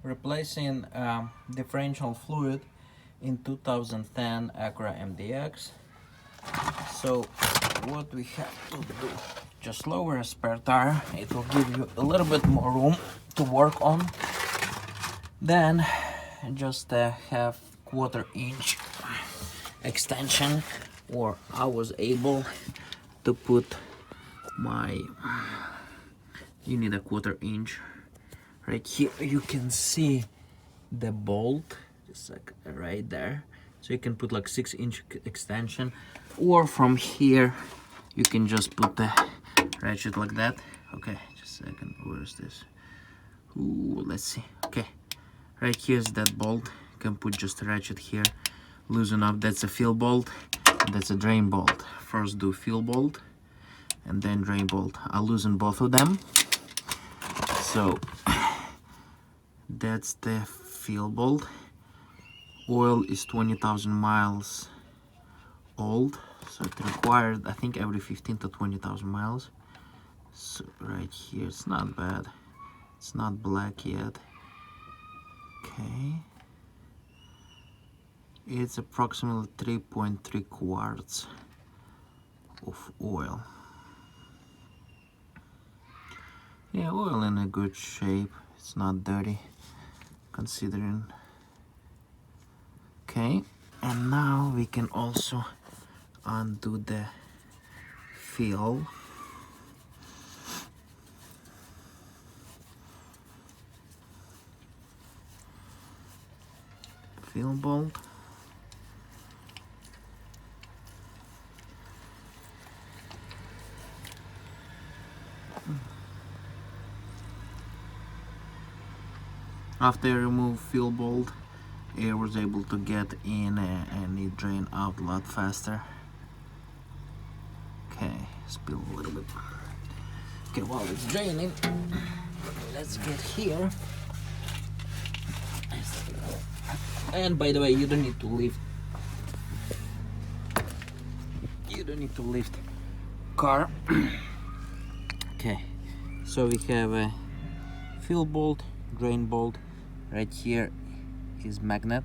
replacing differential fluid in 2010 Acura MDX. So what we have to do, just lower a spare tire, it will give you a little bit more room to work on. Then just have 1/4 inch extension, or I was able to put you need a 1/4 inch. Right here you can see the bolt, just like right there, so you can put like 6-inch extension, or from here you can just put the ratchet like that. Okay, just a second, where's this? Ooh, let's see. Okay, right here's that bolt. You can put just a ratchet here, loosen up. That's a fill bolt, that's a drain bolt. First do fill bolt and then drain bolt. I'll loosen both of them. So that's the fill bolt. Oil is 20,000 miles old, so it required, I think, every 15 to 20,000 miles. So right here, it's not bad. It's not black yet. Okay. It's approximately 3.3 quarts of oil. Yeah, oil in a good shape. It's not dirty, considering. Okay, and now we can also undo the fill. Fill bolt. After I remove fill bolt, air was able to get in and it drained out a lot faster. Okay, spill a little bit. Okay, while it's draining, let's get here. And by the way, you don't need to lift. You don't need to lift car. Okay, so we have a fill bolt, drain bolt. Right here is magnet.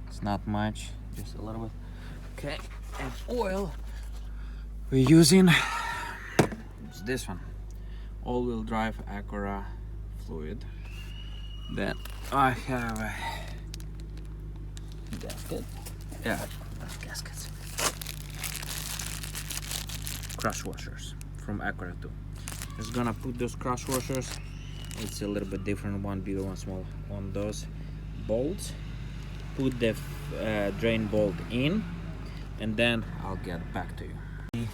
It's not much, just a little bit. Okay, and oil we're using is this one, all-wheel drive Acura fluid. Then I have a gasket. Yeah, gaskets. Crush washers from Acura too. Just gonna put those crush washers. It's a little bit different, one bigger, one small, on those bolts. Put the drain bolt in, and then I'll get back to you.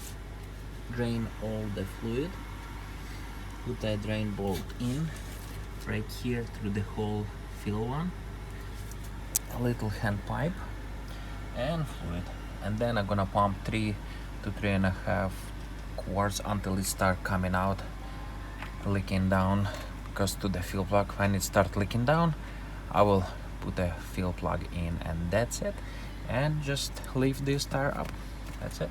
Drain all the fluid. Put the drain bolt in right here through the whole fill one. A little hand pipe and fluid, and then I'm gonna pump 3 to 3.5 quarts until it start coming out, leaking down. Because to the fill plug, when it start leaking down, I will put a fill plug in, and that's it. And just lift this tire up. That's it.